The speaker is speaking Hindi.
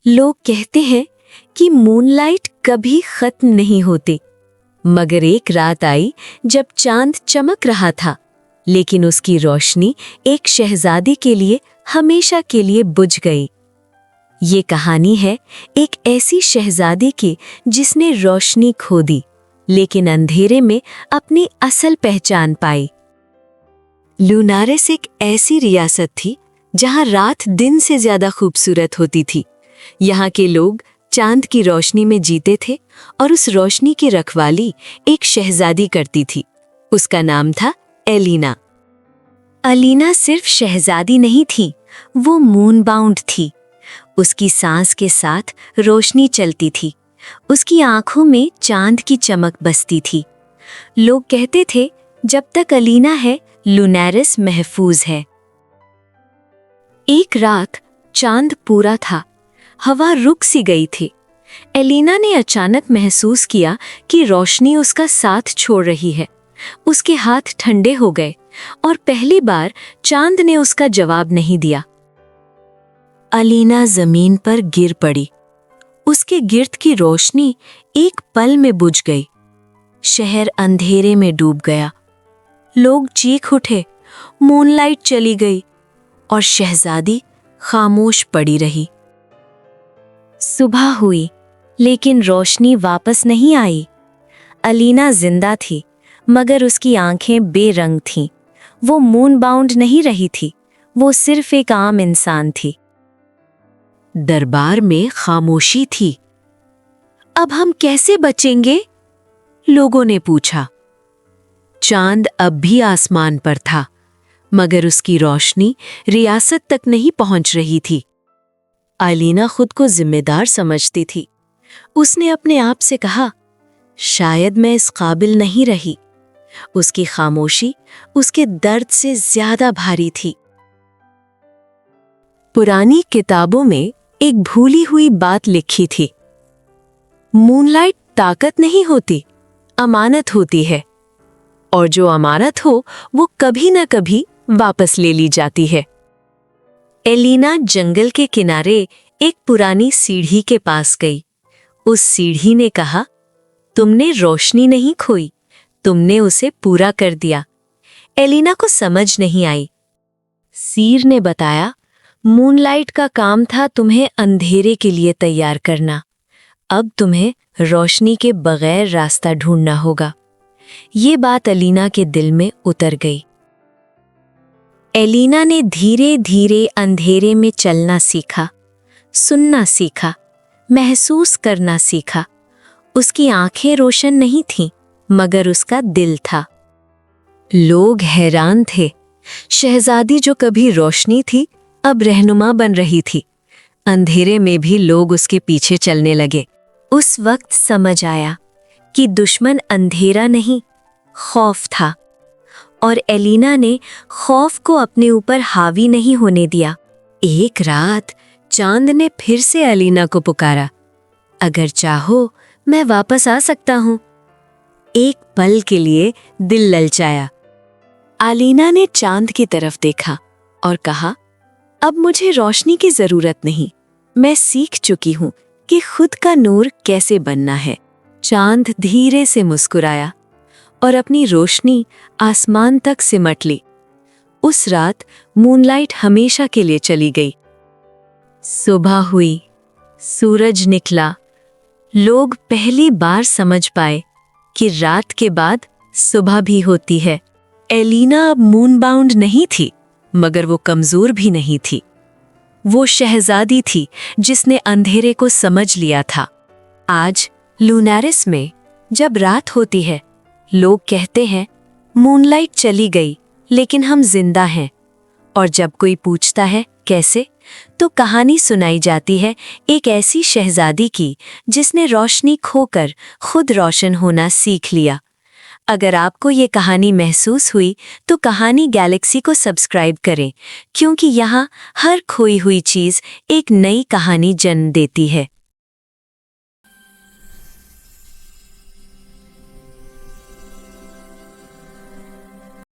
लोग कहते हैं कि मूनलाइट कभी खत्म नहीं होती, मगर एक रात आई जब चांद चमक रहा था, लेकिन उसकी रोशनी एक शहजादी के लिए हमेशा के लिए बुझ गई। ये कहानी है एक ऐसी शहजादी की जिसने रोशनी खो दी, लेकिन अंधेरे में अपनी असल पहचान पाई। लूनारिस एक ऐसी रियासत थी जहां रात दिन से ज्यादा खूबसूरत होती थी। यहाँ के लोग चांद की रोशनी में जीते थे और उस रोशनी की रखवाली एक शहजादी करती थी। उसका नाम था एलिना। अलीना सिर्फ शहजादी नहीं थी, वो मून बाउंड थी। उसकी सांस के साथ रोशनी चलती थी, उसकी आंखों में चांद की चमक बसती थी। लोग कहते थे, जब तक अलीना है लूनारिस महफूज है। एक रात चांद पूरा था, हवा रुक सी गई थी। एलिना ने अचानक महसूस किया कि रोशनी उसका साथ छोड़ रही है। उसके हाथ ठंडे हो गए और पहली बार चांद ने उसका जवाब नहीं दिया। एलिना जमीन पर गिर पड़ी। उसके गिर्द की रोशनी एक पल में बुझ गई। शहर अंधेरे में डूब गया। लोग चीख उठे, मूनलाइट चली गई और शहजादी खामोश पड़ी रही। सुबह हुई, लेकिन रोशनी वापस नहीं आई। एलिना जिंदा थी, मगर उसकी आंखें बेरंग थीं। वो मून बाउंड नहीं रही थी, वो सिर्फ एक आम इंसान थी। दरबार में खामोशी थी। अब हम कैसे बचेंगे? लोगों ने पूछा। चांद अब भी आसमान पर था, मगर उसकी रोशनी रियासत तक नहीं पहुंच रही थी। एलिना खुद को जिम्मेदार समझती थी। उसने अपने आप से कहा, शायद मैं इस काबिल नहीं रही। उसकी खामोशी उसके दर्द से ज्यादा भारी थी। पुरानी किताबों में एक भूली हुई बात लिखी थी, मूनलाइट ताकत नहीं होती, अमानत होती है, और जो अमानत हो वो कभी न कभी वापस ले ली जाती है। एलिना जंगल के किनारे एक पुरानी सीढ़ी के पास गई। उस सीढ़ी ने कहा, तुमने रोशनी नहीं खोई, तुमने उसे पूरा कर दिया। एलिना को समझ नहीं आई। सीर ने बताया, मूनलाइट का काम था तुम्हें अंधेरे के लिए तैयार करना। अब तुम्हें रोशनी के बगैर रास्ता ढूंढना होगा। ये बात एलिना के दिल में उतर गई। एलिना ने धीरे धीरे अंधेरे में चलना सीखा, सुनना सीखा, महसूस करना सीखा। उसकी आंखें रोशन नहीं थीं, मगर उसका दिल था। लोग हैरान थे। शहजादी जो कभी रोशनी थी, अब रहनुमा बन रही थी। अंधेरे में भी लोग उसके पीछे चलने लगे। उस वक्त समझ आया कि दुश्मन अंधेरा नहीं, खौफ था, और एलिना ने खौफ को अपने ऊपर हावी नहीं होने दिया। एक रात चांद ने फिर से एलिना को पुकारा, अगर चाहो मैं वापस आ सकता हूं। एक पल के लिए दिल ललचाया। एलिना ने चांद की तरफ देखा और कहा, अब मुझे रोशनी की जरूरत नहीं, मैं सीख चुकी हूं कि खुद का नूर कैसे बनना है। चांद धीरे से मुस्कुराया और अपनी रोशनी आसमान तक सिमट ली। उस रात मूनलाइट हमेशा के लिए चली गई। सुबह हुई, सूरज निकला। लोग पहली बार समझ पाए कि रात के बाद सुबह भी होती है। एलिना अब मून बाउंड नहीं थी, मगर वो कमजोर भी नहीं थी। वो शहजादी थी जिसने अंधेरे को समझ लिया था। आज लूनारिस में जब रात होती है, लोग कहते हैं, मूनलाइट चली गई, लेकिन हम जिंदा हैं। और जब कोई पूछता है कैसे, तो कहानी सुनाई जाती है एक ऐसी शहजादी की जिसने रोशनी खोकर खुद रोशन होना सीख लिया। अगर आपको ये कहानी महसूस हुई तो कहानी गैलेक्सी को सब्सक्राइब करें, क्योंकि यहाँ हर खोई हुई चीज़ एक नई कहानी जन्म देती है।